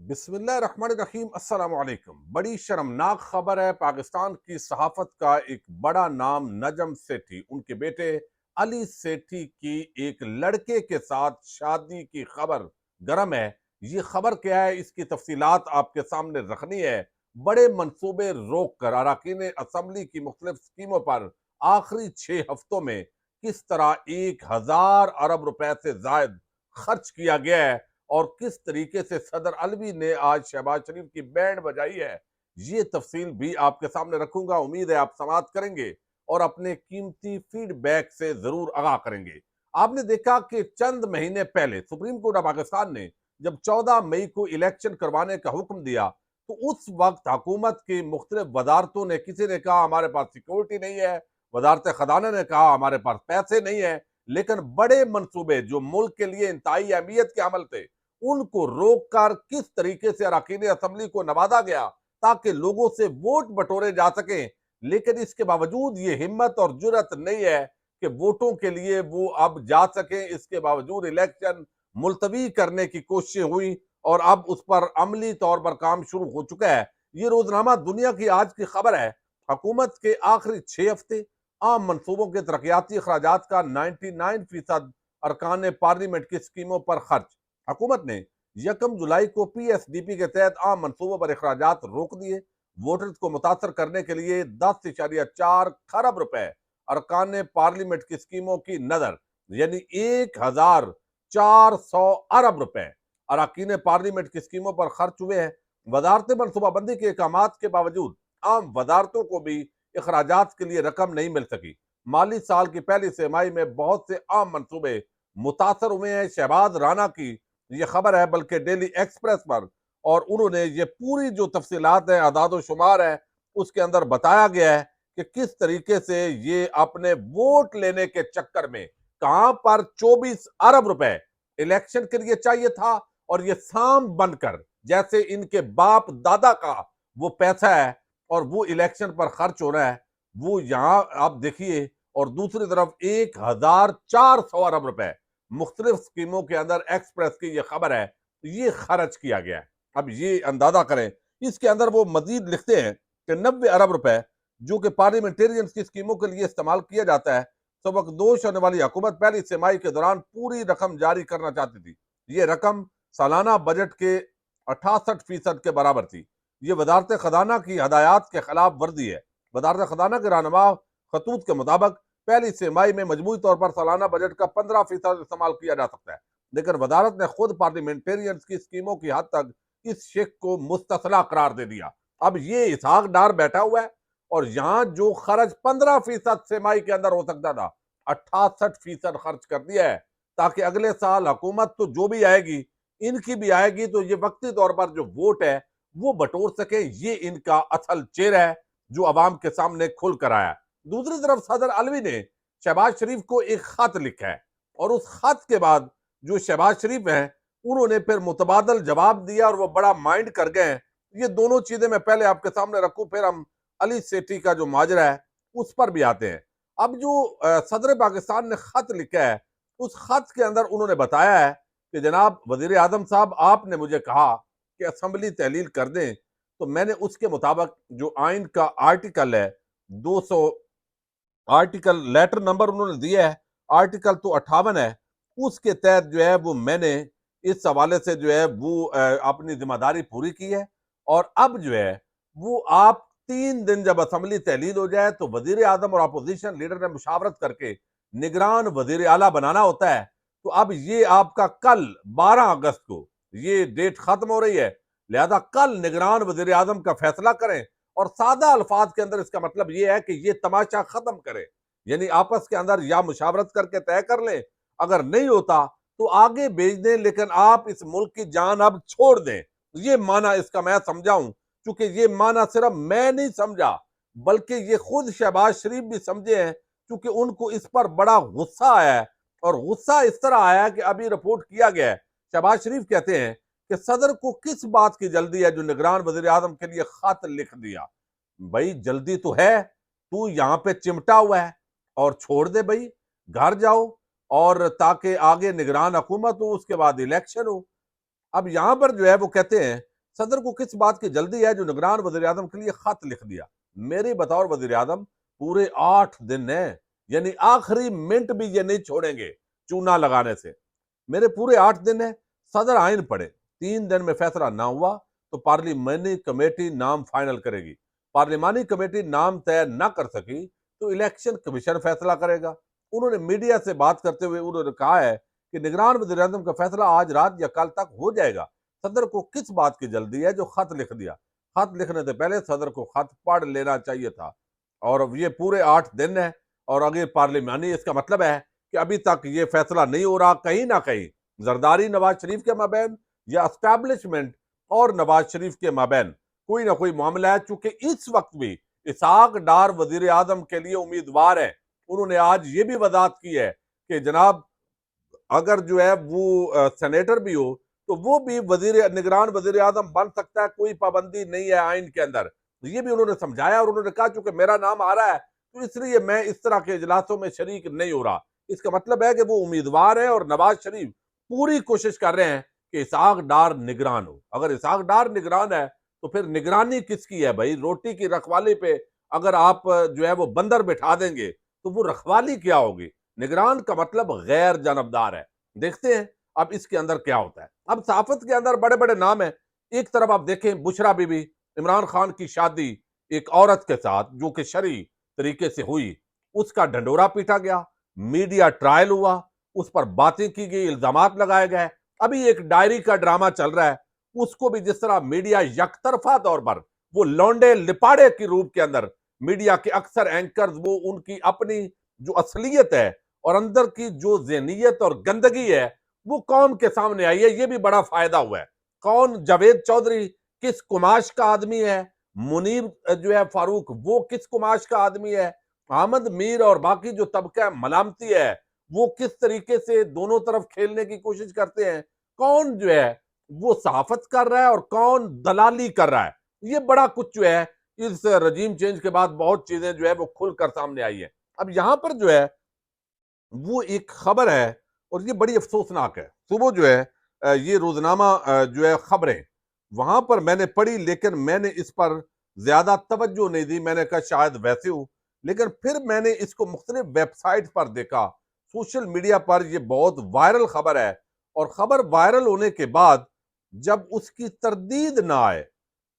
بسم اللہ الرحمن الرحیم۔ السلام علیکم۔ بڑی شرمناک خبر ہے۔ پاکستان کی صحافت کا ایک بڑا نام نجم سیٹھی، ان کے بیٹے علی سیٹھی کی ایک لڑکے کے ساتھ شادی کی خبر گرم ہے۔ یہ خبر کیا ہے، اس کی تفصیلات آپ کے سامنے رکھنی ہے۔ بڑے منصوبے روک کر اراکین اسمبلی کی مختلف اسکیموں پر آخری 6 ہفتوں میں کس طرح 1000 ارب روپے سے زائد خرچ کیا گیا ہے اور کس طریقے سے صدر علوی نے آج شہباز شریف کی بینڈ بجائی ہے، یہ تفصیل بھی آپ کے سامنے رکھوں گا۔ امید ہے آپ سماعت کریں گے اور اپنے قیمتی فیڈ بیک سے ضرور آگاہ کریں گے۔ آپ نے دیکھا کہ چند مہینے پہلے سپریم کورٹ آف پاکستان نے جب 14 مئی کو الیکشن کروانے کا حکم دیا تو اس وقت حکومت کی مختلف وزارتوں نے، کسی نے کہا ہمارے پاس سیکورٹی نہیں ہے، وزارت خزانہ نے کہا ہمارے پاس پیسے نہیں ہیں، لیکن بڑے منصوبے جو ملک کے لیے انتہائی اہمیت کے عمل تھے ان کو روک کر کس طریقے سے اراکین اسمبلی کو نوازا گیا تاکہ لوگوں سے ووٹ بٹورے جا سکیں، لیکن اس کے باوجود یہ ہمت اور جرت نہیں ہے کہ ووٹوں کے لیے وہ اب جا سکیں۔ اس کے باوجود الیکشن ملتوی کرنے کی کوششیں ہوئی اور اب اس پر عملی طور پر کام شروع ہو چکا ہے۔ یہ روزنامہ دنیا کی آج کی خبر ہے۔ حکومت کے آخری 6 ہفتے عام منصوبوں کے ترقیاتی اخراجات کا 99% ارکان پارلیمنٹ کی اسکیموں پر خرچ۔ حکومت نے 1 جولائی کو پی ایس ڈی پی کے تحت عام منصوبوں پر اخراجات روک دیے۔ ووٹرز کو متاثر کرنے کے لیے 10.4 خرب روپے ارکان پارلیمنٹ کی اسکیموں کی نظر، یعنی 1400 ارب روپے اراکین پارلیمنٹ کی اسکیموں پر خرچ ہوئے ہیں۔ وزارت منصوبہ بندی کے احکامات کے باوجود عام وزارتوں کو بھی اخراجات کے لیے رقم نہیں مل سکی۔ مالی سال کی پہلی سہ-ماہی میں بہت سے عام منصوبے متاثر ہوئے ہیں۔ شہباز رانا کی یہ خبر ہے، بلکہ ڈیلی ایکسپریس پر، اور انہوں نے یہ پوری جو تفصیلات ہیں، اعداد و شمار ہے، اس کے اندر بتایا گیا ہے کہ کس طریقے سے یہ اپنے ووٹ لینے کے چکر میں کہاں پر 24 ارب روپے الیکشن کے لیے چاہیے تھا اور یہ سام بن کر جیسے ان کے باپ دادا کا وہ پیسہ ہے اور وہ الیکشن پر خرچ ہو رہا ہے، وہ یہاں آپ دیکھیے۔ اور دوسری طرف 1400 ارب روپے مختلف اسکیموں کے اندر ایکسپریس کی یہ خبر ہے، یہ خرچ کیا گیا ہے۔ اب یہ اندازہ کریں، اس کے اندر وہ مزید لکھتے ہیں کہ 90 ارب روپے جو کہ پارلیمنٹیرینز کی اسکیموں کے لیے استعمال کیا جاتا ہے، سبکدوش ہونے والی حکومت پہلی سہ-ماہی کے دوران پوری رقم جاری کرنا چاہتی تھی۔ یہ رقم سالانہ بجٹ کے 68% کے برابر تھی۔ یہ وزارت خزانہ کی ہدایات کے خلاف ورزی ہے۔ وزارت خزانہ کے رہنما خطوط کے مطابق پہلی سہ-ماہی میں مجموعی طور پر سالانہ بجٹ کا 15% استعمال کیا جا سکتا ہے، لیکن وزارت نے خود پارلیمنٹیرینز کی اسکیموں کی حد تک اس شق کو مستثنیٰ قرار دے دیا۔ اب یہ اسحاق ڈار بیٹھا ہوا ہے اور یہاں جو خرچ 15% سہ-ماہی کے اندر ہو سکتا تھا، 68% خرچ کر دیا ہے تاکہ اگلے سال حکومت تو جو بھی آئے گی، ان کی بھی آئے گی تو یہ وقتی طور پر جو ووٹ ہے وہ بٹور سکے۔ یہ ان کا اصل چہرہ ہے جو عوام کے سامنے کھل کر آیا۔ دوسری طرف صدر علوی نے شہباز شریف کو ایک خط لکھا ہے اور اس خط کے بعد جو شہباز شریف ہیں انہوں نے پھر متبادل جواب دیا اور وہ بڑا مائنڈ کر گئے ہیں۔ یہ دونوں چیزیں میں پہلے آپ کے سامنے رکھوں، پھر ہم علی سیٹھی کا جو ماجرا ہے اس پر بھی آتے ہیں۔ اب جو صدر پاکستان نے خط لکھا ہے، اس خط کے اندر انہوں نے بتایا ہے کہ جناب وزیر اعظم صاحب، آپ نے مجھے کہا کہ اسمبلی تحلیل کر دیں، تو میں نے اس کے مطابق جو آئین کا آرٹیکل ہے 200 آرٹیکل لیٹر نمبر انہوں نے دیا ہے، آرٹیکل تو 58 ہے، اس کے تحت جو ہے وہ میں نے اس حوالے سے جو ہے وہ اپنی ذمہ داری پوری کی ہے۔ اور اب جو ہے وہ آپ 3 دن جب اسمبلی تحلیل ہو جائے تو وزیر اعظم اور اپوزیشن لیڈر نے مشاورت کر کے نگران وزیر اعلیٰ بنانا ہوتا ہے۔ تو اب یہ آپ کا کل 12 اگست کو یہ ڈیٹ ختم ہو رہی ہے، لہذا کل نگران وزیر اعظم کا فیصلہ کریں، اور سادہ الفاظ کے اندر اس کا مطلب یہ ہے کہ یہ تماشا ختم کرے، یعنی آپس کے اندر یا مشاورت کر کے طے کر لیں، اگر نہیں ہوتا تو آگے بھیج دیں، لیکن آپ اس ملک کی جان اب چھوڑ دیں۔ یہ معنی اس کا میں سمجھاؤں، چونکہ یہ معنی صرف میں نہیں سمجھا بلکہ یہ خود شہباز شریف بھی سمجھے ہیں، کیونکہ ان کو اس پر بڑا غصہ آیا ہے، اور غصہ اس طرح آیا ہے کہ ابھی رپورٹ کیا گیا ہے۔ شہباز شریف کہتے ہیں کہ صدر کو کس بات کی جلدی ہے جو نگران وزیر اعظم کے لیے خط لکھ دیا؟ بھائی جلدی تو ہے، تو یہاں پہ چمٹا ہوا ہے، اور چھوڑ دے بھائی، گھر جاؤ، اور تاکہ آگے نگران حکومت ہو، اس کے بعد الیکشن ہو۔ اب یہاں پر جو ہے وہ کہتے ہیں صدر کو کس بات کی جلدی ہے جو نگران وزیر اعظم کے لیے خط لکھ دیا؟ میرے بطور وزیر اعظم پورے 8 دن ہیں، یعنی آخری منٹ بھی یہ نہیں چھوڑیں گے چونا لگانے سے۔ میرے پورے 8 دن ہیں، صدر آئین پڑھے، 3 دن میں فیصلہ نہ ہوا تو پارلیمانی کمیٹی نام فائنل کرے گی، پارلیمانی کمیٹی نام طے نہ کر سکی تو الیکشن کمیشن فیصلہ کرے گا۔ انہوں نے میڈیا سے بات کرتے ہوئے انہوں نے کہا ہے کہ نگران وزیر اعظم کا فیصلہ آج رات یا کل تک ہو جائے گا۔ صدر کو کس بات کی جلدی ہے جو خط لکھ دیا؟ خط لکھنے سے پہلے صدر کو خط پڑھ لینا چاہیے تھا، اور یہ پورے 8 دن ہے اور اگر پارلیمانی، اس کا مطلب ہے کہ ابھی تک یہ فیصلہ نہیں ہو رہا، کہیں نہ کہیں زرداری نواز شریف کے مابین یا اسٹیبلشمنٹ اور نواز شریف کے مابین کوئی نہ کوئی معاملہ ہے، چونکہ اس وقت بھی اسحاق ڈار وزیر اعظم کے لیے امیدوار ہے۔ انہوں نے آج یہ بھی وضاحت کی ہے کہ جناب اگر جو ہے وہ سینیٹر بھی ہو تو وہ بھی نگران وزیر اعظم بن سکتا ہے، کوئی پابندی نہیں ہے آئین کے اندر۔ یہ بھی انہوں نے سمجھایا اور انہوں نے کہا چونکہ میرا نام آ رہا ہے تو اس لیے میں اس طرح کے اجلاسوں میں شریک نہیں ہو رہا۔ اس کا مطلب ہے کہ وہ امیدوار ہیں اور نواز شریف پوری کوشش کر رہے ہیں کہ اسحاق ڈار نگران ہو۔ اگر اسحاق ڈار نگران ہے تو پھر نگرانی کس کی ہے بھائی؟ روٹی کی رکھوالی پہ اگر آپ جو ہے وہ بندر بٹھا دیں گے تو وہ رکھوالی کیا ہوگی؟ نگران کا مطلب غیر جانبدار ہے۔ دیکھتے ہیں اب اس کے اندر کیا ہوتا ہے۔ اب صحافت کے اندر بڑے بڑے نام ہیں۔ ایک طرف آپ دیکھیں بشرا بی بی، عمران خان کی شادی ایک عورت کے ساتھ جو کہ شرعی طریقے سے ہوئی، اس کا ڈھنڈورا پیٹا گیا، میڈیا ٹرائل ہوا، اس پر باتیں کی گئی، الزامات لگائے گئے۔ ابھی ایک ڈائری کا ڈرامہ چل رہا ہے، اس کو بھی جس طرح میڈیا یک طرفہ طور پر وہ لونڈے لپاڑے کی روپ کے اندر میڈیا کے اکثر اینکرز وہ ان کی اپنی جو اصلیت ہے اور اندر کی جو ذہنیت اور گندگی ہے وہ قوم کے سامنے آئی ہے، یہ بھی بڑا فائدہ ہوا ہے۔ کون جاوید چودھری کس کماش کا آدمی ہے، منیر جو ہے فاروق وہ کس کماش کا آدمی ہے، احمد میر اور باقی جو طبقہ ملامتی ہے وہ کس طریقے سے دونوں طرف کھیلنے کی کوشش کرتے ہیں، کون جو ہے وہ صحافت کر رہا ہے اور کون دلالی کر رہا ہے، یہ بڑا کچھ جو ہے اس رجیم چینج کے بعد بہت چیزیں جو ہے وہ کھل کر سامنے آئی ہیں۔ اب یہاں پر جو ہے وہ ایک خبر ہے اور یہ بڑی افسوسناک ہے۔ صبح جو ہے یہ روزنامہ جو ہے خبریں وہاں پر میں نے پڑھی، لیکن میں نے اس پر زیادہ توجہ نہیں دی، میں نے کہا شاید ویسے ہو، لیکن پھر میں نے اس کو مختلف ویب سائٹ پر دیکھا، سوشل میڈیا پر یہ بہت وائرل خبر ہے، اور خبر وائرل ہونے کے بعد جب اس کی تردید نہ آئے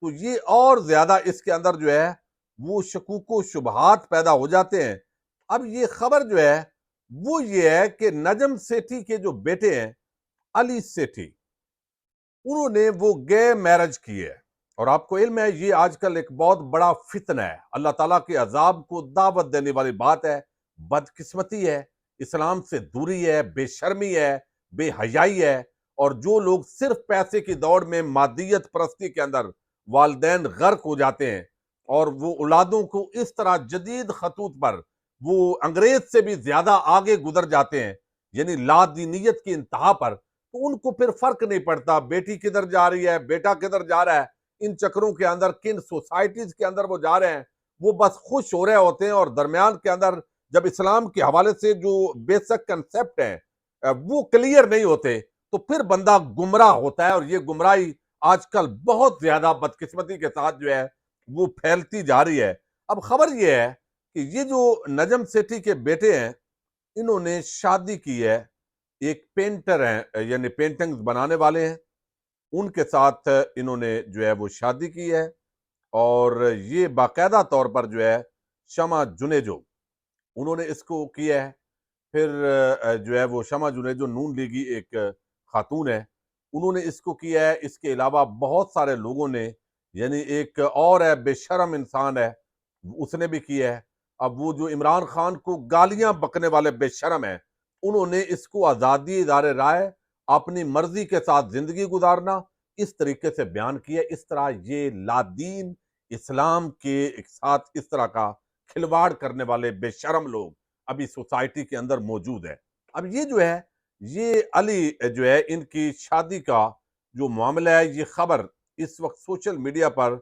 تو یہ اور زیادہ اس کے اندر جو ہے وہ شکوک و شبہات پیدا ہو جاتے ہیں۔ اب یہ خبر جو ہے وہ یہ ہے کہ نجم سیٹھی کے جو بیٹے ہیں علی سیٹھی، انہوں نے وہ گے میرج کی ہے، اور آپ کو علم ہے یہ آج کل ایک بہت بڑا فتنہ ہے، اللہ تعالیٰ کے عذاب کو دعوت دینے والی بات ہے، بدقسمتی ہے، اسلام سے دوری ہے، بے شرمی ہے، بے حیائی ہے، اور جو لوگ صرف پیسے کی دوڑ میں مادیت پرستی کے اندر والدین غرق ہو جاتے ہیں اور وہ اولادوں کو اس طرح جدید خطوط پر وہ انگریز سے بھی زیادہ آگے گزر جاتے ہیں، یعنی لا دینیت کی انتہا پر، تو ان کو پھر فرق نہیں پڑتا بیٹی کدھر جا رہی ہے، بیٹا کدھر جا رہا ہے، ان چکروں کے اندر کن سوسائٹیز کے اندر وہ جا رہے ہیں، وہ بس خوش ہو رہے ہوتے ہیں، اور درمیان کے اندر جب اسلام کے حوالے سے جو بیسک کنسپٹ ہیں وہ کلیئر نہیں ہوتے تو پھر بندہ گمراہ ہوتا ہے، اور یہ گمراہی آج کل بہت زیادہ بدقسمتی کے ساتھ جو ہے وہ پھیلتی جا رہی ہے۔ اب خبر یہ ہے کہ یہ جو نجم سیٹھی کے بیٹے ہیں انہوں نے شادی کی ہے، ایک پینٹر ہیں یعنی پینٹنگز بنانے والے ہیں، ان کے ساتھ انہوں نے جو ہے وہ شادی کی ہے، اور یہ باقاعدہ طور پر جو ہے شمع جنیجو انہوں نے اس کو کیا ہے۔ پھر جو ہے وہ شمع جنیجو نون لیگی ایک خاتون ہے، انہوں نے اس کو کیا ہے، اس کے علاوہ بہت سارے لوگوں نے، یعنی ایک اور ہے بے شرم انسان ہے اس نے بھی کیا ہے۔ اب وہ جو عمران خان کو گالیاں بکنے والے بے شرم ہیں انہوں نے اس کو آزادی اظہار رائے، اپنی مرضی کے ساتھ زندگی گزارنا اس طریقے سے بیان کیا۔ اس طرح یہ لادین اسلام کے ساتھ اس طرح کا کھلواڑ کرنے والے بے شرم لوگ ابھی سوسائٹی کے اندر موجود ہیں۔ اب یہ جو ہے یہ علی جو ہے ان کی شادی کا جو معاملہ ہے، یہ خبر اس وقت سوشل میڈیا پر،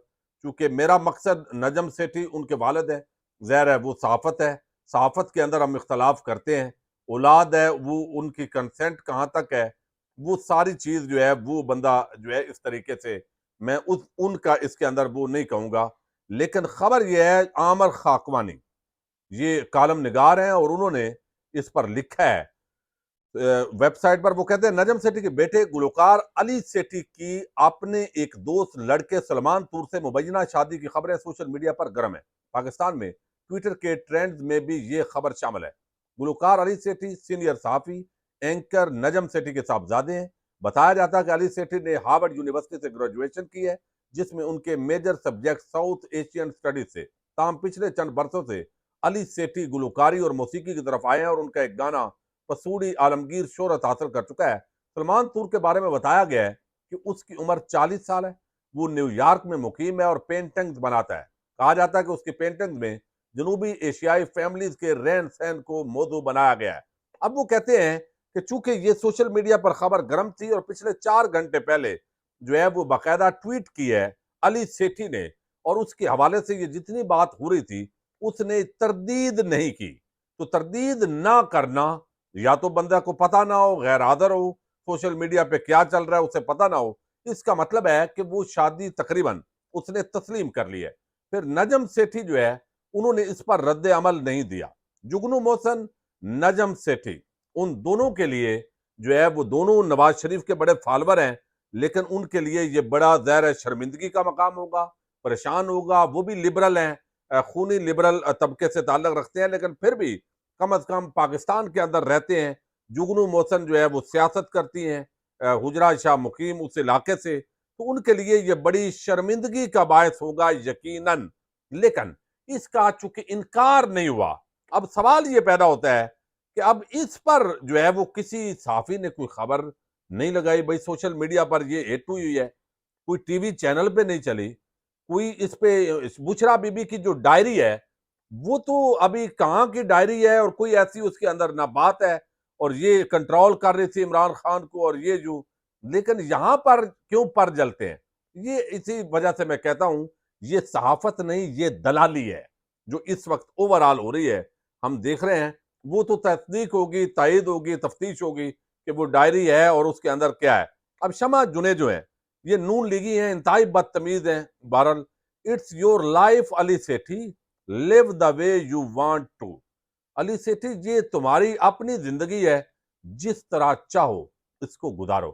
چونکہ میرا مقصد نجم سیٹھی ان کے والد ہے، ظاہر ہے وہ صحافت ہے، صحافت کے اندر ہم اختلاف کرتے ہیں، اولاد ہے وہ ان کی کنسنٹ کہاں تک ہے، وہ ساری چیز جو ہے وہ بندہ جو ہے اس طریقے سے میں ان کا اس کے اندر وہ نہیں کہوں گا، لیکن خبر یہ ہے عامر خاکوانی یہ کالم نگار ہیں اور انہوں نے اس پر لکھا ہے ویب سائٹ پر. وہ کہتے ہیں نجم سیٹھی کے بیٹے گلوکار علی سیٹھی کی اپنے ایک دوست لڑکے سلمان تور سے مبینہ شادی کی خبریں سوشل میڈیا پر گرم ہیں. پاکستان میں ٹویٹر کے ٹرینڈز میں بھی یہ خبر شامل ہے. گلوکار علی سیٹھی سینئر صحافی اینکر نجم سیٹھی کے صاحبزادے ہیں. بتایا جاتا ہے کہ علی سیٹھی نے ہارورڈ یونیورسٹی سے گریجویشن کی ہے جس میں ان کے major subject South Asian studies سے. تاہم پچھلے چند برسوں سے علی سیٹھی گلوکاری اور موسیقی کی طرف آئے ہیں اور ان کا ایک گانا پسوڑی عالمگیر شہرت حاصل کر چکا ہے. سلمان تور کے بارے میں بتایا گیا ہے کہ اس کی عمر 40 سال ہے. وہ نیو یارک میں مقیم ہے اور پینٹنگز بناتا ہے. کہا جاتا ہے کہ اس کی پینٹنگز میں جنوبی ایشیائی فیملیز کے رہن سہن کو موضوع بنایا گیا ہے. اب وہ کہتے ہیں کہ چونکہ یہ سوشل میڈیا پر خبر گرم تھی اور پچھلے 4 گھنٹے پہلے جو ہے وہ باقاعدہ ٹویٹ کی ہے علی سیٹھی نے اور اس کے حوالے سے یہ جتنی بات ہو رہی تھی اس نے تردید نہیں کی. تو تردید نہ کرنا، یا تو بندہ کو پتہ نہ ہو، غیر حاضر ہو، سوشل میڈیا پہ کیا چل رہا ہے اسے پتہ نہ ہو، اس کا مطلب ہے کہ وہ شادی تقریباً اس نے تسلیم کر لی ہے. پھر نجم سیٹھی جو ہے انہوں نے اس پر رد عمل نہیں دیا. جگنو محسن، نجم سیٹھی، ان دونوں کے لیے جو ہے وہ دونوں نواز شریف کے بڑے فالور ہیں، لیکن ان کے لیے یہ بڑا ظاہر شرمندگی کا مقام ہوگا، پریشان ہوگا. وہ بھی لبرل ہیں، خونی لبرل طبقے سے تعلق رکھتے ہیں، لیکن پھر بھی کم از کم پاکستان کے اندر رہتے ہیں. جگنو محسن جو ہے وہ سیاست کرتی ہیں، حجرہ شاہ مقیم اس علاقے سے، تو ان کے لیے یہ بڑی شرمندگی کا باعث ہوگا یقیناً. لیکن اس کا چونکہ انکار نہیں ہوا، اب سوال یہ پیدا ہوتا ہے کہ اب اس پر جو ہے وہ کسی صحافی نے کوئی خبر نہیں لگائی. بھائی سوشل میڈیا پر یہ ہٹ ہوئی ہے، کوئی ٹی وی چینل پہ نہیں چلی، کوئی اس پہ بشرا بی بی کی جو ڈائری ہے وہ تو ابھی کہاں کی ڈائری ہے اور کوئی ایسی اس کے اندر نہ بات ہے، اور یہ کنٹرول کر رہی تھی عمران خان کو اور یہ جو. لیکن یہاں پر کیوں پر جلتے ہیں؟ یہ اسی وجہ سے میں کہتا ہوں یہ صحافت نہیں، یہ دلالی ہے جو اس وقت اوورال ہو رہی ہے. ہم دیکھ رہے ہیں وہ تو تصدیق ہوگی، تائید ہوگی، تفتیش ہوگی کہ وہ ڈائری ہے اور اس کے اندر کیا ہے. اب شمع جنے جو ہیں یہ نون لیگی ہیں، انتہائی بدتمیز ہیں. بہرحال it's your life Ali Sethi, live the way you want to. Ali Sethi یہ تمہاری اپنی زندگی ہے، جس طرح چاہو اس کو گزارو.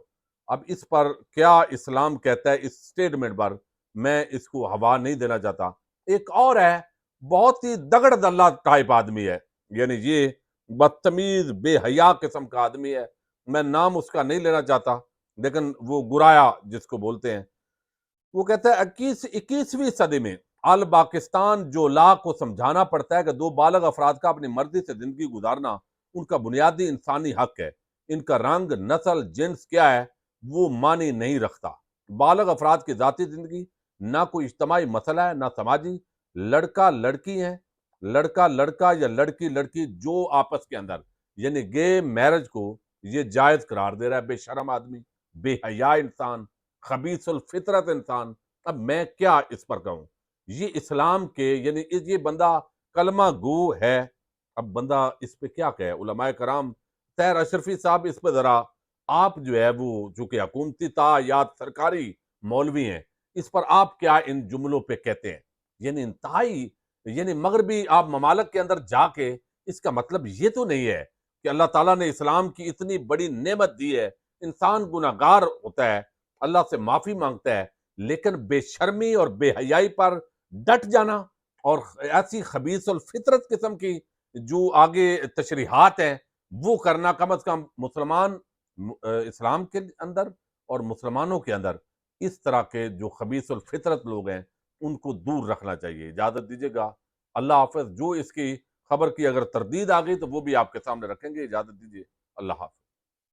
اب اس پر کیا اسلام کہتا ہے اس سٹیٹمنٹ پر میں اس کو ہوا نہیں دینا چاہتا. ایک اور ہے بہت ہی دگڑ دلہ ٹائپ آدمی ہے، یعنی یہ بدتمیز بے حیا قسم کا آدمی ہے. میں نام اس کا نہیں لینا چاہتا لیکن وہ گرایا جس کو بولتے ہیں. وہ کہتا ہے 21ویں صدی میں پاکستان جو لا کو سمجھانا پڑتا ہے کہ دو بالغ افراد کا اپنی مرضی سے زندگی گزارنا ان کا بنیادی انسانی حق ہے. ان کا رنگ، نسل، جنس کیا ہے وہ معنی نہیں رکھتا. بالغ افراد کی ذاتی زندگی نہ کوئی اجتماعی مسئلہ ہے نہ سماجی. لڑکا لڑکی ہے، لڑکا لڑکا یا لڑکی لڑکی جو آپس کے اندر یعنی گے میرج کو یہ جائز قرار دے رہا ہے. بے شرم آدمی، بے حیا انسان، خبیث الفطرت انسان. اب میں کیا اس پر کہوں؟ یہ اسلام کے یعنی یہ بندہ کلمہ گو ہے. اب بندہ اس پہ کیا کہے؟ علماء کرام، طاہر اشرفی صاحب اس پہ ذرا آپ جو ہے وہ چونکہ حکومتی یا سرکاری مولوی ہیں، اس پر آپ کیا ان جملوں پہ کہتے ہیں؟ یعنی انتہائی یعنی مغربی آپ ممالک کے اندر جا کے اس کا مطلب یہ تو نہیں ہے کہ اللہ تعالیٰ نے اسلام کی اتنی بڑی نعمت دی ہے، انسان گناہگار ہوتا ہے، اللہ سے معافی مانگتا ہے، لیکن بے شرمی اور بے حیائی پر ڈٹ جانا اور ایسی خبیث الفطرت قسم کی جو آگے تشریحات ہیں وہ کرنا، کم از کم مسلمان اسلام کے اندر اور مسلمانوں کے اندر اس طرح کے جو خبیث الفطرت لوگ ہیں ان کو دور رکھنا چاہیے. اجازت دیجیے گا، اللہ حافظ. جو اس کی خبر کی اگر تردید آ گئی تو وہ بھی آپ کے سامنے رکھیں گے. اجازت دیجیے، اللہ حافظ.